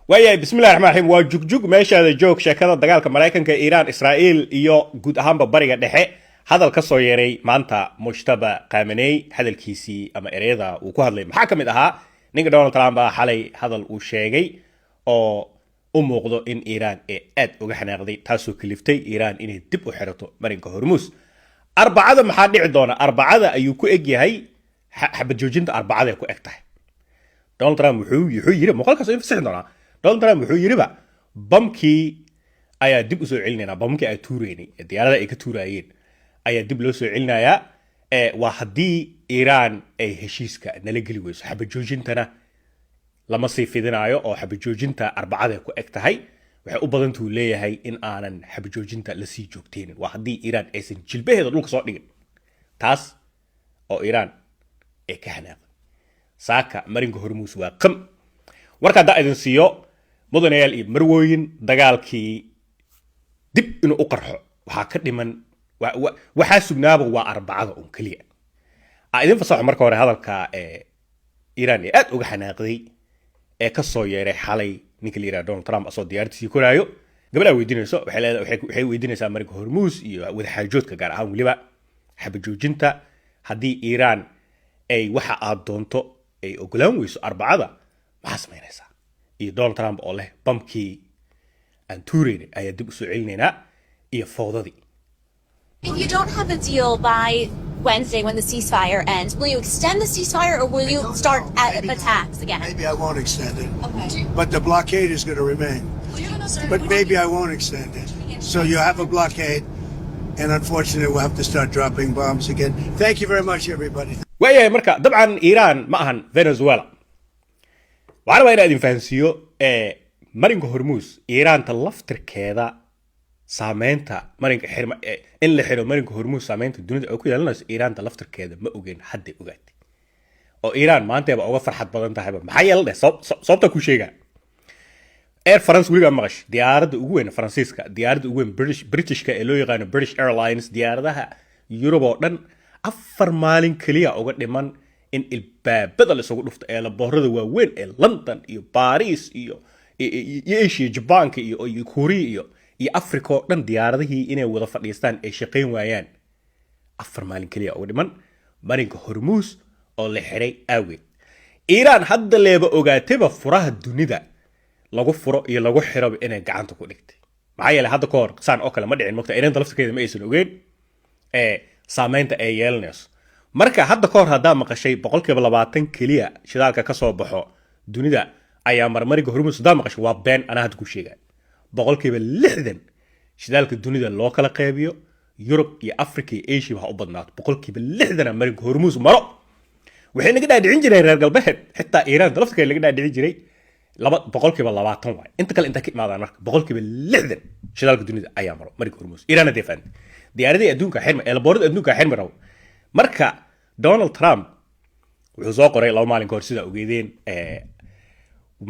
waaya bismillahi raxmaan raxiim waa jugjug meeshaada joog sheekada dagaalka maraykanka iiraan israa'iil iyo guud ahaanba bariga dhexe hadal ka soo yeeray maanta mujtaba qaamaney hadalkiisii ama ereyada uu ku hadlay maxaa ka mid ahaa ninka Donald Trump baa xalay hadal uu sheegay oo u muuqdo in iiraan ay aad uga xanaaqday taasoo kaliftay iiraan inay dib u xirato marinka hormuus arbacada maxaa dhici doona arbacada ayuu ku eg yahay xabad joojinta arbacada ku eg tahay Donald Trump wuxuu yiri muuqaalkaas in fasaxin doona Donald Trump wuxuu yiri bamkii ayaa dib u soo celinayna bamkii ay tuureeyeen diyaarada ay ka tuurayeen ayaa dib loo soo celinayaa waa hadii Iran ay heshiiska nala gali weyso xabad joojintana lama sii fidinayo oo xabad joojinta arbacada ku eg tahay waxay u badantuu leeyahay in aanan xabad joojinta la sii joogteen waa hadii Iran aysan jilbaheeda dhulka soo dhigin taas oo Iran ay ka xanaaqday saaka marinka hormuus waa qam warka da idin siiyo mudanayaal iyo marwooyin dagaalkii dib inuu u qarxo waxa ka dhiman waxa sugnaaba waa arbacada oo kaliya idin fasaxo marka hore hadalka Iran aad uga xanaaqday ee ka soo yeeray xalay ninka liira Donald Trump asoo diyaartiisii koraayo gabadha weydiinayso waxay weydiinaysaa marinka hormuus iyo wada xaajoodka gaar ahaan waliba xabad joojinta hadii Iran ay waxa aad doonto ay ogolaan weyso arbacada maxaa samaynaysaa iyo Donald Trump oo leh bamkii aan tuureyn ayaa dib u soo celinaynaa iyo fowdadii. If you don't have a deal by Wednesday when the ceasefire ends, will you extend the ceasefire or will you start attacks again? Maybe I won't extend it. Okay. But the blockade is going to remain. But maybe I won't extend it. So you have a blockade, and unfortunately we'll have to start dropping bombs again. Thank you very much, everybody. ويا مركا طبعا إيران معهن فنزويلا وعلى وين أدين فانسيو مرينكو هرموز إيران تلفتر كذا سامنتا مرينك حرم إن اللي حلو مرينكو هرموز سامنتا الدنيا أو كذا لنا إيران تلفتر كذا ما أوجين حد أوجات أو إيران ما أنت بقى فرحة بدن تحبه محيل ده صوبته كل شيء إير فرنسا ويجا مغش ديار أوجين فرنسيسكا ديار أوجين بريتش كإلو يغان بريتش إيرلاينز ديار ده يوروبا afar maalin kaliya uga dhiman in ilbaabada la soo dhufto ee la boorada waaweyn ee London iyo Paris iyo Asia Japan iyo Korea iyo Africa oo dhan diyaaradihii inay wada fadhiistaan ay shaqeyn waayaan afar maalin kaliya uga dhiman marinka Hormuz oo la xiray awgeed Iran hadda leeba ogaatayba furaha dunida lagu furo iyo lagu xiro inay gacanta ku dhigtay maxaa yeelay hadda koor saan oo kale ma dhicin marka Iran dalafteeda ma aysan ogeyn saamaynta ay yeelanayso marka hadda ka hor hadaa maqashay 20% kaliya shidaalka ka soo baxo dunida ayaa marmariga Hormuz hadaa maqashay waa been ana had ku sheegay 60% shidaalka dunida loo kala qaybiyo Europe iyo Africa iyo Asia waxa u badnaato 60% marmariga Hormuz maro waxay naga dhaadhicin jireen reer galbeed xitaa Iran dalafteeda laga dhaadhicin jiray 20% waay inta kale inta ka imaadaan marka 60% shidaalka dunida ayaa maro mariga Hormuz Iran defend diyaaradii adduunka xirma ee laboorada adduunka xirma raw marka Donald Trump wuxuu soo qoray laba maalin ka hor sida ogeedeen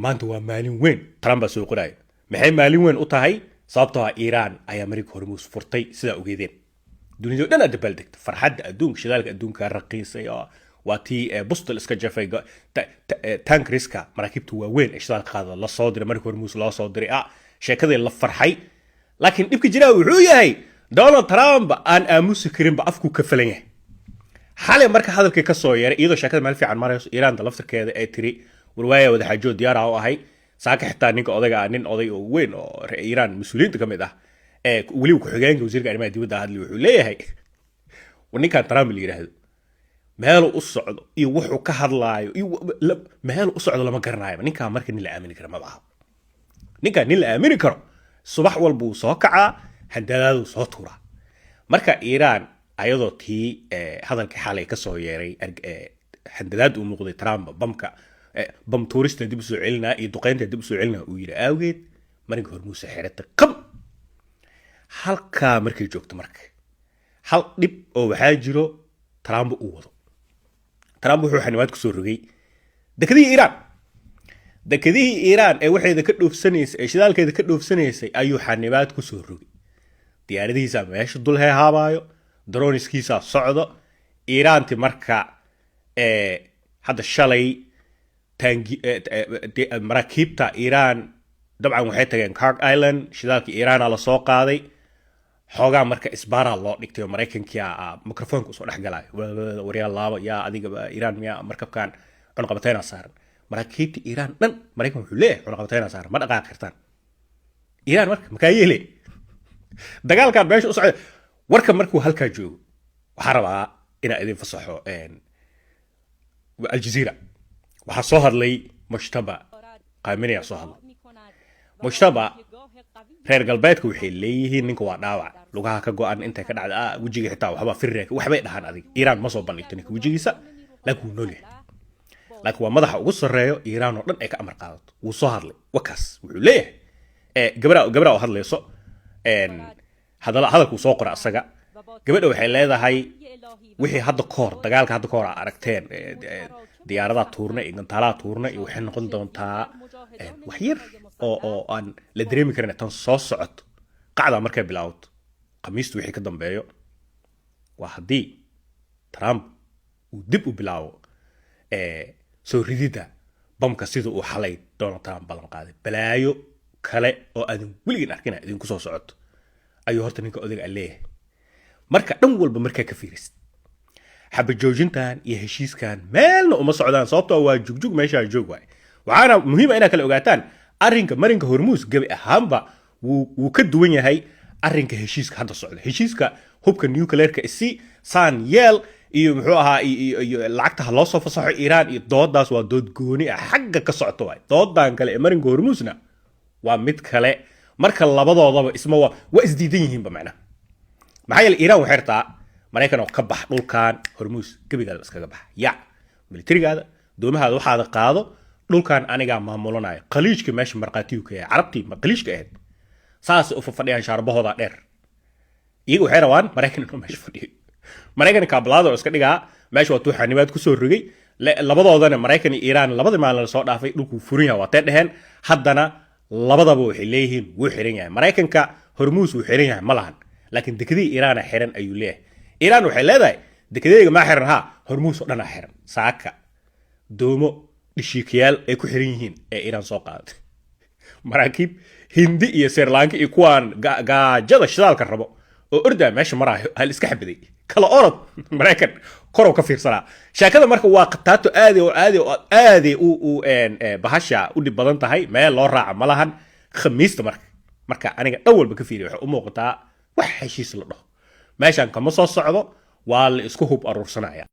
maanta waa maalin weyn Trump soo qoray maxay maalin weyn u tahay sababtoo ah Iran ayaa marinka Hormuz furtay sida ogeedeen dunida dhan aad baldegta farxadda adduunka shidaalka adduunka raqiisay waa tii bustal iska jafay tank riska maraakiibtu waa weyn ee shidaalka qaada la soo diray marinka Hormuz loo soo diray sheekadii la farxay laakiin dhibka jira wuxuu yahay Donald Trump aan aamusi karin ba afku ka falan yahay xalay marka hadalkii ka soo yeeray iyadoo sheekada meel fiican marayso Iran dalaftarkeeda ay tiri warwaaya wada xaajo diyaar ah oo ahay saaka xitaa ninka odayga nin oday oo weyn oo Iran mas'uuliyiinta kamid ah wali ku xigeenka wasiirka arrimaha dibadda hadli wuxuu leeyahay ninka Trump la yiraahdo meel u socdo iyo wuxuu ka hadlaayo iyo meel u socdo lama garanayo ninka marka nin la aamini karo ma aha ninka nin la aamini karo subax walba uu soo kacaa handadaadu soo tuura marka Iran ayadoo tii hadalka xalay ka soo yeeray handadaad uu muuqday Trump bam tourist dib soo celinaa iyo duqeynta dib soo celinaa uu yiri awgeed marinka Hormuz xirata qam halka markay joogto marka hal dib oo waxa jiro Trump uu wado Trump wuxuu xanibaad ku soo rogay dekadii Iran ee waxayda ka dhoofsanaysay ee shidaalkeeda ka dhoofsanaysay ayuu xanibaad ku soo rogay diyaaradihiisa meesha dul heehaabayo droniskiisa socdo Iranti marka hadda shalay maraakiibta Iran dabcan waxay tageen Carg Island shidaalkii Iiraan la soo qaaday xoogaa marka isbaaraa loo dhigtay oo Mareykanka mikrofoonka soo dhaxgalay waryaal laaba yaa adiga Iiraan miya markabkan cunaqabatayna saaran maraakiibta Iiraan dhan Mareykan wuxuu leeyahay cunaqabatayna saaran ma dhaqaaqi kartaan Iiraan marka makaa yeelay dagaalkan meesha u socday warka markuu halkaa joogo waxaa rabaa inaa idin fasaxo Al-Jazeera waxaa soo hadlay Mujtaba Qaaminaya soo hadlay Mujtaba reer galbeedka waxay leeyihiin ninka waa dhaawac lugaha ka go'an intay ka dhacday wajiga xitaa waxba firreek waxbay dhahan adiga Iiraan ma soo bandhigto ninka wajigiisa laakiin wuu nool yahay laakiin waa madaxa ugu sarreeyo Iiraan oo dhan ay ka amar qaadato wuu soo hadlay wakaas wuxuu leeyahay gabadha oo hadlayso hadalku soo qora asaga gabadha waxay leedahay wixii hadda koor dagaalka hadda koor aragteen diyaaradaha tuurna iyo gantaalaha tuurna iyo waxay noqon doontaa wax yar oo aan la dareemi karin tan soo socoto qacda markay bilowdo khamiista wixii ka dambeeyo waa haddii Trump uu dib u bilaabo soo ridida bamka sida uu xalay Donald Trump ballan qaaday balaayo kale oo aadan weligiin arkina idinku soo socoto ayuu horta ninka odayga leeyahay marka dhan walba markaa ka fiirisid xabad joojintan iyo heshiiskan meelna uma socdaan sababtoo waa jugjug meesha joog waay waxaana muhiim ah inaad kala ogaataan arrinka marinka Hormuz gabi ahaanba wuu ka duwan yahay arrinka heshiiska hadda socda heshiiska hubka nuclearka si san yeel iyo muxuu ahaa iyo lacagta loo soo fasaxo Iiraan iyo doodaas waa dood gooni ah xagga ka socto waay doodan kale ee marinka Hormuzna waa mid kale marka labadoodaba isma waa isdiidan yihiin ba macna maxay Iiraan waxay rabtaa Mareykan oo ka bax dhulkan Hormuz gabigaada iskaga bax ya militarigaada doomahaada waxaad qaado dhulkan aniga maamulanayo qaliijka meesha marqaatiyu ka yahay carabtii ma qaliijka ahayd saas u fadhiyaan shaarbahooda dheer iyagu waxay rabaan Mareykan inuu meesha fadhiyo Mareykan kaablaado iska dhigaa meesha waa tuuxanibaad ku soo rogay labadoodana Mareykan iyo Iiraan labada maalin soo dhaafay dhulku furin yahay waa dheheen haddana labadaba waxay leeyihiin wuu xiran yahay Mareykanka Hormuz wuu xiran yahay malahan laakiin dekadii Iiraan xiran ayuu leeyahay Iiraan waxay leedahay dekedeega ma xiran Hormuz oo dhan xiran saaka doomo dhishiikayaal ay ku xiran yihiin ee Iiraan soo qaaday maraakiib Hindi iyo Sri Lanka iyo kuwaan gaajada shidaalka rabo oo orda meesha maraayo hal iska xabiday kala orod Mareykan korow ka fiirsanaa sheekada marka waa qataato aadi u bahasha u dhib badan tahay meel loo raaca malahan khamiista marka aniga dhan walba ka fiiriyo waxa u muuqataa wax heshiis la dhaho meeshan kama soo socdo waa la isku hub aruursanaya